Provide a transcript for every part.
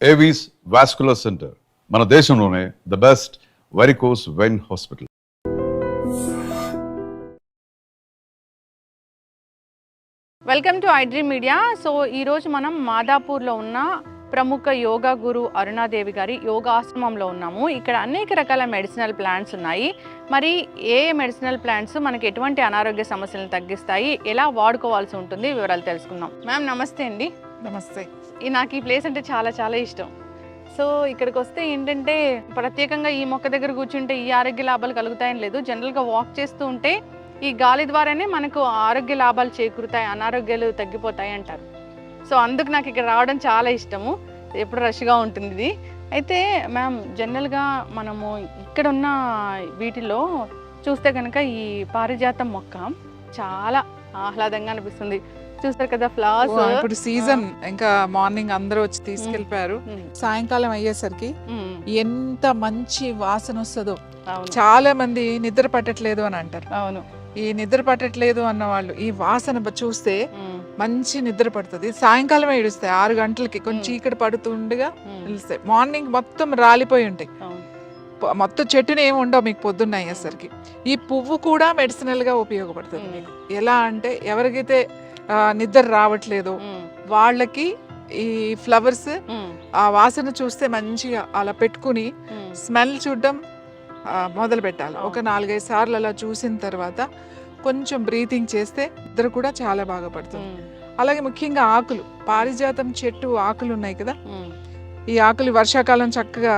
Avis vascular centre మన దేశంలోనే the best varicose vein hospital. Welcome to iDream media. So ఈరోజు మనం మాదాపూర్లో ఉన్న ప్రముఖ యోగా గురు అరుణాదేవి గారి యోగాశ్రమంలో ఉన్నాము. ఇక్కడ అనేక రకాల మెడిసినల్ ప్లాంట్స్ ఉన్నాయి. మరి ఏ మెడిసినల్ ప్లాంట్స్ మనకి ఎటువంటి అనారోగ్య సమస్యలను తగ్గిస్తాయి, ఎలా వాడుకోవాల్సి ఉంటుంది, వివరాలు తెలుసుకుందాం. మ్యామ్ నమస్తే అండి. నమస్తే. నాకు ఈ ప్లేస్ అంటే చాలా చాలా ఇష్టం. సో ఇక్కడికి వస్తే ఏంటంటే ప్రత్యేకంగా ఈ మొక్క దగ్గర కూర్చుంటే ఈ ఆరోగ్య లాభాలు కలుగుతాయని లేదు. జనరల్గా వాక్ చేస్తూ ఉంటే ఈ గాలి ద్వారానే మనకు ఆరోగ్య లాభాలు చేకూరుతాయి, అనారోగ్యాలు తగ్గిపోతాయి అంటారు. సో అందుకు నాకు ఇక్కడ రావడం చాలా ఇష్టము. ఎప్పుడు రష్గా ఉంటుంది ఇది. అయితే మ్యామ్ జనరల్గా మనము ఇక్కడ ఉన్న వీటిలో చూస్తే కనుక ఈ పారిజాతం మొక్క చాలా ఆహ్లాదంగా అనిపిస్తుంది. చూస్తారు కదా ఫ్లవర్స్. ఇప్పుడు సీజన్ ఇంకా మార్నింగ్ అందరూ వచ్చి తీసుకెళ్ళిపోయారు. సాయంకాలం అయ్యేసరికి ఎంత మంచి వాసన వస్తుందో. చాలా మంది నిద్ర పట్టట్లేదు అని అంటారు. అవును, ఈ నిద్ర పట్టట్లేదు అన్న వాళ్ళు ఈ వాసన చూస్తే మంచి నిద్ర పడుతుంది. సాయంకాలమే ఇడుస్తాయి 6 గంటలకి, కొంచెం చీకటి పడుతుండగా ఇస్తాయి. మార్నింగ్ మొత్తం రాలిపోయి ఉంటాయి, మొత్తం చెట్టుని ఏమి ఉండవు మీకు పొద్దున్న అయ్యేసరికి. ఈ పువ్వు కూడా మెడిసినల్ గా ఉపయోగపడుతుంది మీకు. ఎలా అంటే ఎవరికైతే నిద్ర రావట్లేదు వాళ్ళకి ఈ ఫ్లవర్స్ ఆ వాసన చూస్తే మంచిగా అలా పెట్టుకుని స్మెల్ చూడడం మొదలు పెట్టాలి. ఒక 4-5 సార్లు అలా చూసిన తర్వాత కొంచెం బ్రీతింగ్ చేస్తే నిద్ర కూడా చాలా బాగా పడుతుంది. అలాగే ముఖ్యంగా ఆకులు, పారిజాతం చెట్టు ఆకులు ఉన్నాయి కదా, ఈ ఆకులు వర్షాకాలం చక్కగా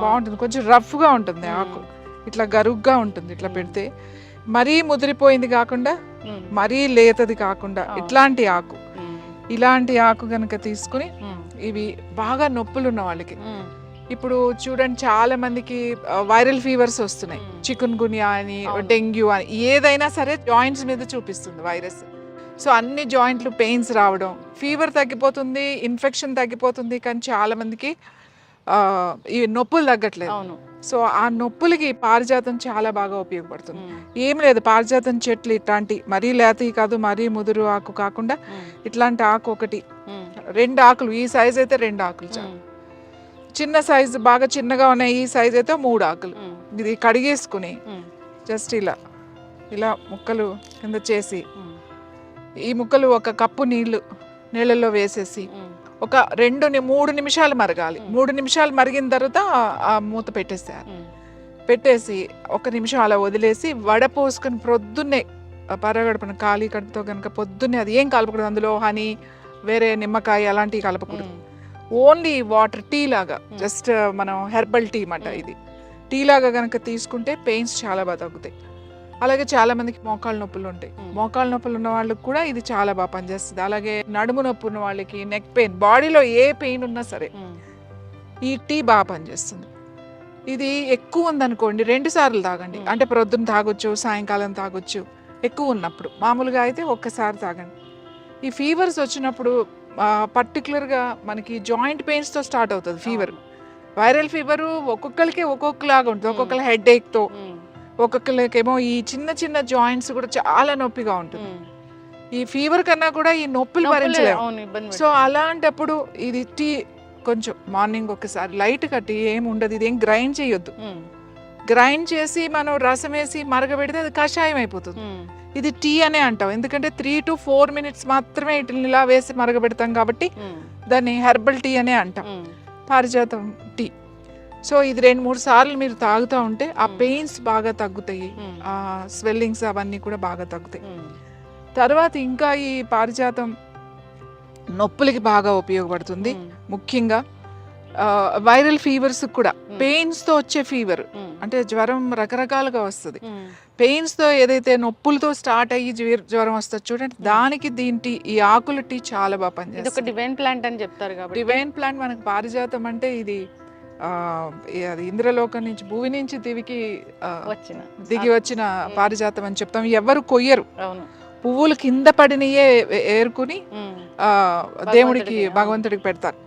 బాగుంటుంది. కొంచెం రఫ్ గా ఉంటుంది ఆకు, ఇట్లా గరుగ్గా ఉంటుంది. ఇట్లా పెడితే మరీ ముదిరిపోయింది కాకుండా మరీ లేతది కాకుండా ఇలాంటి ఆకు గనక తీసుకుని, ఇవి బాగా నొప్పులు ఉన్న వాళ్ళకి, ఇప్పుడు చూడండి చాలా మందికి వైరల్ ఫీవర్స్ వస్తున్నాయి, చికున్ గున్యా అని, డెంగ్యూ అని, ఏదైనా సరే జాయింట్స్ మీద చూపిస్తుంది వైరస్. సో అన్ని జాయింట్లు పెయిన్స్ రావడం, ఫీవర్ తగ్గిపోతుంది, ఇన్ఫెక్షన్ తగ్గిపోతుంది, కానీ చాలా మందికి ఈ నొప్పులు తగ్గట్లేదు. సో ఆ నొప్పులకి పారిజాతం చాలా బాగా ఉపయోగపడుతుంది. ఏం లేదు, పారిజాతం చెట్లు ఇట్లాంటి మరీ లేతవి కాదు, మరీ ముదురు ఆకు కాకుండా ఇట్లాంటి ఆకు ఒకటి, 2 ఆకులు, ఈ సైజ్ అయితే 2 ఆకులు చాలు. చిన్న సైజు బాగా చిన్నగా ఉన్నాయి ఈ సైజ్ అయితే 3 ఆకులు. ఇది కడిగేసుకుని జస్ట్ ఇలా ముక్కలు కింద చేసి, ఈ ముక్కలు 1 కప్పు నీళ్ళల్లో వేసేసి ఒక 2-3 నిమిషాలు మరగాలి. 3 నిమిషాలు మరిగిన తర్వాత ఆ మూత పెట్టేసి 1 నిమిషం అలా వదిలేసి వడపోసుకొని ప్రొద్దున్నే పరగడుపున ఖాళీ కడుపుతో కనుక పొద్దున్నే, అది ఏం కలపకూడదు, అందులో హనీ, వేరే నిమ్మకాయ అలాంటివి కలపకూడదు. ఓన్లీ వాటర్, టీ లాగా, జస్ట్ మనం హెర్బల్ టీ మాట. ఇది టీ లాగా కనుక తీసుకుంటే పెయిన్స్ చాలా బాగా తగ్గుతాయి. అలాగే చాలా మందికి మోకాళ్ళ నొప్పులు ఉంటాయి. మోకాళ్ళ నొప్పులు ఉన్న వాళ్ళకి కూడా ఇది చాలా బాగా పనిచేస్తుంది. అలాగే నడుము నొప్పి ఉన్న వాళ్ళకి, నెక్ పెయిన్, బాడీలో ఏ పెయిన్ ఉన్నా సరే ఈ టీ బాగా పనిచేస్తుంది. ఇది ఎక్కువ ఉందనుకోండి 2 సార్లు తాగండి. అంటే ప్రొద్దున తాగొచ్చు, సాయంకాలం తాగొచ్చు. ఎక్కువ ఉన్నప్పుడు, మామూలుగా అయితే 1 సారి తాగండి. ఈ ఫీవర్స్ వచ్చినప్పుడు పర్టికులర్గా మనకి జాయింట్ పెయిన్స్తో స్టార్ట్ అవుతుంది ఫీవర్. వైరల్ ఫీవరు ఒక్కొక్కరికి ఒక్కొక్కలాగా ఉంటుంది. ఒక్కొక్కరు హెడ్ ఏక్తో, ఒక్కొక్కరికేమో ఈ చిన్న చిన్న జాయింట్స్ కూడా చాలా నొప్పిగా ఉంటుంది. ఈ ఫీవర్ కన్నా కూడా ఈ నొప్పులు భరించలేము. సో అలాంటప్పుడు ఇది టీ కొంచెం మార్నింగ్ ఒకసారి లైట్గా, టీ ఏమి ఉండదు, ఇదేం గ్రైండ్ చేయొద్దు. గ్రైండ్ చేసి మనం రసం వేసి మరగబెడితే అది కషాయం అయిపోతుంది. ఇది టీ అనే అంటాం, ఎందుకంటే 3 to 4 minutes మాత్రమే ఇట్లా ఇలా వేసి మరగబెడతాం కాబట్టి దాన్ని హెర్బల్ టీ అనే అంటాం, పారిజాతం టీ. సో ఇది 2-3 సార్లు మీరు తాగుతూ ఉంటే ఆ పెయిన్స్ బాగా తగ్గుతాయి, ఆ స్వెల్లింగ్స్ అవన్నీ కూడా బాగా తగ్గుతాయి. తర్వాత ఇంకా ఈ పారిజాతం నొప్పులకి బాగా ఉపయోగపడుతుంది. ముఖ్యంగా వైరల్ ఫీవర్స్ కూడా, పెయిన్స్తో వచ్చే ఫీవర్ అంటే జ్వరం రకరకాలుగా వస్తుంది. పెయిన్స్తో ఏదైతే నొప్పులతో స్టార్ట్ అయ్యి జ్వరం వస్తుంది చూడండి, దానికి ఈ ఆకుల టీ చాలా బాగా పనిచేస్తుంది. డివైన్ ప్లాంట్ అని చెప్తారు కాబట్టి, డివైన్ ప్లాంట్ మనకి పారిజాతం అంటే ఇది అది ఇంద్రలోకం నుంచి, భూమి నుంచి దిగి వచ్చిన పారిజాతం అని చెప్తాం. ఎవరు కొయ్యరు, పువ్వులు కింద పడినయే ఏరుకుని దేవుడికి, భగవంతుడికి పెడతారు.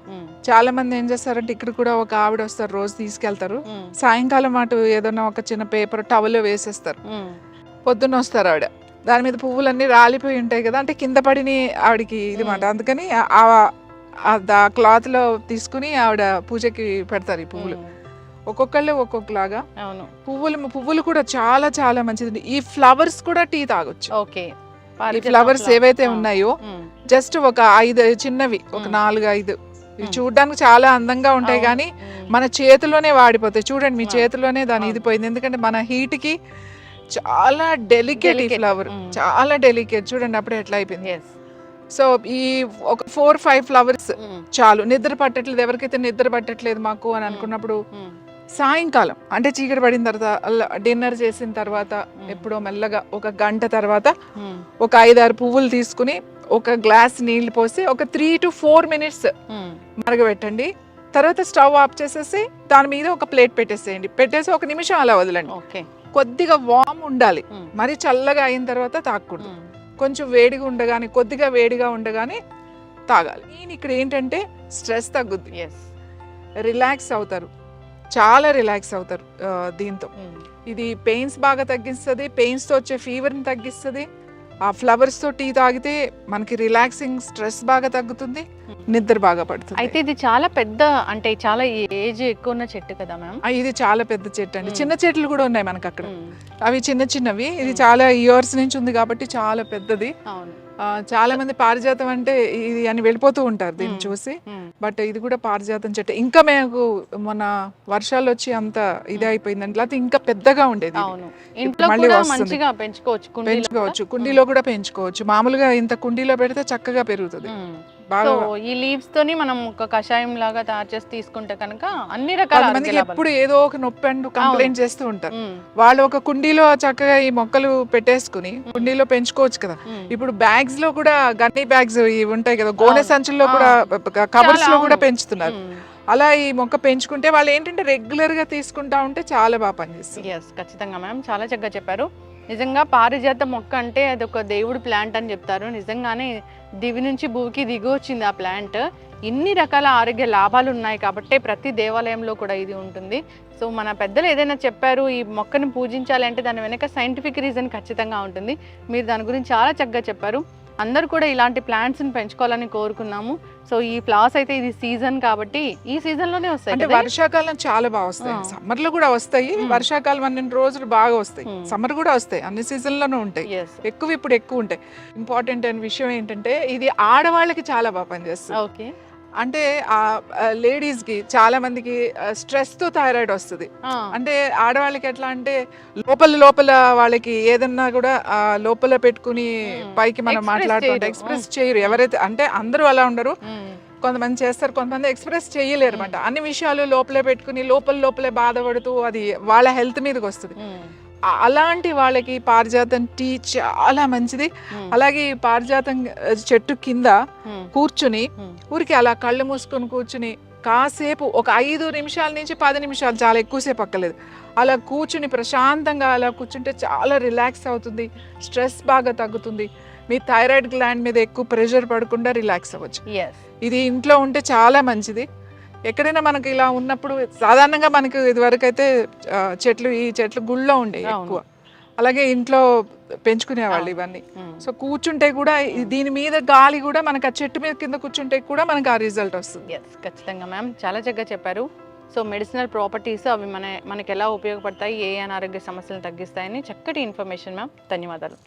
చాలా మంది ఏం చేస్తారంటే, ఇక్కడ కూడా ఒక ఆవిడ వస్తారు, రోజు తీసుకెళ్తారు. సాయంకాలం అటు ఏదన్నా ఒక చిన్న పేపర్ టవల్ వేసేస్తారు. పొద్దున్న వస్తారు ఆవిడ, దాని మీద పువ్వులన్నీ రాలిపోయి ఉంటాయి కదా, అంటే కింద పడిని ఆవిడకి ఇది మాట. అందుకని క్లాత్ లో తీసుకుని ఆవిడ పూజకి పెడతారు ఈ పువ్వులు. ఒక్కొక్కళ్ళు ఒక్కొక్కలాగా. అవును. పువ్వులు కూడా చాలా చాలా మంచిది. ఈ ఫ్లవర్స్ కూడా టీ తాగొచ్చు. ఓకే. ఈ ఫ్లవర్స్ ఏవైతే ఉన్నాయో జస్ట్ ఒక 5 చిన్నవి, ఒక 4-5 ఇవి చూడడానికి చాలా అందంగా ఉంటాయి కానీ మన చేతిలోనే వాడిపోతాయి. చూడండి మీ చేతిలోనే దాని ఇది పోయింది. ఎందుకంటే మన హీట్ కి చాలా డెలికేట్ ఈ ఫ్లవర్, చాలా డెలికేట్. చూడండి అప్పుడే ఎట్లా అయిపోయింది. సో ఈ ఒక 4-5 ఫ్లవర్స్ చాలు. నిద్ర పట్టట్లేదు, ఎవరికైతే నిద్ర పట్టట్లేదు మాకు అని అనుకున్నప్పుడు సాయంకాలం అంటే చీకటి పడిన తర్వాత డిన్నర్ చేసిన తర్వాత ఎప్పుడో మెల్లగా ఒక గంట తర్వాత ఒక 5-6 పువ్వులు తీసుకుని ఒక గ్లాస్ నీళ్లు పోసి ఒక 3 to 4 minutes మరగబెట్టండి. తర్వాత స్టవ్ ఆఫ్ చేసేసి దాని మీద ఒక ప్లేట్ పెట్టేసేయండి. పెట్టేసి 1 నిమిషం అలా వదలండి. కొద్దిగా వామ్ ఉండాలి, మరి చల్లగా అయిన తర్వాత తాగకూడదు. కొంచెం వేడిగా ఉండగానే, కొద్దిగా వేడిగా ఉండగానే తాగాలి. నేను ఇక్కడ ఏంటంటే స్ట్రెస్ తగ్గుద్ది, రిలాక్స్ అవుతారు, చాలా రిలాక్స్ అవుతారు దీంతో. ఇది పెయిన్స్ బాగా తగ్గిస్తుంది, పెయిన్స్తో వచ్చే ఫీవర్ని తగ్గిస్తుంది. ఆ ఫ్లవర్స్తో టీ తాగితే మనకి రిలాక్సింగ్, స్ట్రెస్ బాగా తగ్గుతుంది, నిద్ర బాగా పడుతుంది. అయితే ఇది చాలా పెద్ద, అంటే చాలా ఏజ్ ఎక్కువ ఉన్న చెట్టు కదా మ్యామ్? ఇది చాలా పెద్ద చెట్టు అండి. చిన్న చెట్లు కూడా ఉన్నాయి మనకు అక్కడ, అవి చిన్న చిన్నవి. ఇది చాలా ఇయర్స్ నుంచి ఉంది కాబట్టి చాలా పెద్దది. చాలా మంది పారిజాతం అంటే ఇది అని వెళ్ళిపోతూ ఉంటారు దీన్ని చూసి. బట్ ఇది కూడా పారిజాతం చెట్టు. ఇంకా మేము మొన్న వర్షాలు వచ్చి అంత ఇది అయిపోయిందండి, లేకపోతే ఇంకా పెద్దగా ఉండేది. మళ్ళీ పెంచుకోవచ్చు, కుండీలో కూడా పెంచుకోవచ్చు. మామూలుగా ఇంత కుండీలో పెడితే చక్కగా పెరుగుతుంది. ఈ లీవ్స్ తోని మనం ఒక కషాయం లాగా తయారు చేసి తీసుకుంటే కనుక అన్ని రకాల మందికి ఎప్పుడు ఏదో ఒక నొప్పి అంటూ కంప్లైంట్ చేస్తూ ఉంటారు. వాళ్ళు ఒక కుండీలో చక్కగా ఈ మొక్కలు పెట్టేసుకుని కుండీలో పెంచుకోవచ్చు కదా. ఇప్పుడు బ్యాగ్స్ లో కూడా, గన్నీ బ్యాగ్స్ ఇవి ఉంటాయి కదా, గోనె సంచుల్లో కూడా, కవర్స్ లో కూడా పెంచుతున్నారు. అలా ఈ మొక్క పెంచుకుంటే వాళ్ళు ఏంటంటే రెగ్యులర్ గా తీసుకుంటా ఉంటే చాలా బాగా పనిచేస్తుంది. ఖచ్చితంగా మ్యామ్, చాలా చక్కగా చెప్పారు. నిజంగా పారిజాత మొక్క అంటే అది ఒక దేవుడు ప్లాంట్ అని చెప్తారు. నిజంగానే దివి నుంచి భూమికి దిగి వచ్చింది ఆ ప్లాంట్. ఇన్ని రకాల ఆరోగ్య లాభాలు ఉన్నాయి కాబట్టి ప్రతి దేవాలయంలో కూడా ఇది ఉంటుంది. సో మన పెద్దలు ఏదైనా చెప్పారు ఈ మొక్కను పూజించాలి అంటే దాని వెనక సైంటిఫిక్ రీజన్ ఖచ్చితంగా ఉంటుంది. మీరు దాని గురించి చాలా చక్కగా చెప్పారు. అందరూ కూడా ఇలాంటి ప్లాంట్స్ని పెంచుకోవాలని కోరుకున్నాము. సో ఈ ఫ్లవర్స్ అయితే ఇది సీజన్ కాబట్టి ఈ సీజన్ లోనే వస్తాయి. అంటే వర్షాకాలం చాలా బాగా వస్తాయి, సమ్మర్ లో కూడా వస్తాయి. వర్షాకాలం 12 రోజులు బాగా వస్తాయి, సమ్మర్ కూడా వస్తాయి, అన్ని సీజన్ లోనూ ఉంటాయి. ఇప్పుడు ఎక్కువ ఉంటాయి. ఇంపార్టెంట్ అయిన విషయం ఏంటంటే ఇది ఆడవాళ్ళకి చాలా బాగా పనిచేస్తుంది. ఓకే. అంటే ఆ లేడీస్ కి చాలా మందికి స్ట్రెస్ తో థైరాయిడ్ వస్తుంది. అంటే ఆడవాళ్ళకి ఎట్లా అంటే లోపల వాళ్ళకి ఏదన్నా కూడా లోపల పెట్టుకుని పైకి మనం మాట్లాడుతుంటే ఎక్స్ప్రెస్ చేయరు. ఎవరైతే అంటే అందరూ అలా ఉండరు, కొంతమంది చేస్తారు, కొంతమంది ఎక్స్ప్రెస్ చేయలేరు అనమాట. అన్ని విషయాలు లోపలే పెట్టుకుని లోపలే బాధపడుతూ అది వాళ్ళ హెల్త్ మీదకి వస్తుంది. అలాంటి వాళ్ళకి పారిజాతం టీ చాలా మంచిది. అలాగే ఈ పారిజాతం చెట్టు కింద కూర్చుని ఊరికి అలా కళ్ళు మూసుకొని కూర్చుని కాసేపు ఒక 5 నిమిషాల నుంచి 10 నిమిషాలు, చాలా ఎక్కువసేపు అక్కర్లేదు, అలా కూర్చుని ప్రశాంతంగా అలా కూర్చుంటే చాలా రిలాక్స్ అవుతుంది, స్ట్రెస్ బాగా తగ్గుతుంది. మీ థైరాయిడ్ గ్లాండ్ మీద ఎక్కువ ప్రెషర్ పడకుండా రిలాక్స్ అవ్వచ్చు. ఇది ఇంట్లో ఉంటే చాలా మంచిది. ఎక్కడైనా మనకి ఇలా ఉన్నప్పుడు సాధారణంగా మనకి ఇదివరకు అయితే ఈ చెట్లు గుళ్ళో ఉండేవి ఎక్కువ, అలాగే ఇంట్లో పెంచుకునేవాళ్ళు ఇవన్నీ. సో కూర్చుంటే కూడా దీని మీద గాలి కూడా మనకి ఆ చెట్టు మీద కింద కూర్చుంటే కూడా మనకి ఆ రిజల్ట్ వస్తుంది. ఖచ్చితంగా మ్యామ్, చాలా చక్కగా చెప్పారు. సో మెడిసినల్ ప్రాపర్టీస్ అవి మనకి ఎలా ఉపయోగపడతాయి, ఏ అనారోగ్య సమస్యలను తగ్గిస్తాయని చక్కటి ఇన్ఫర్మేషన్ మ్యామ్. ధన్యవాదాలు.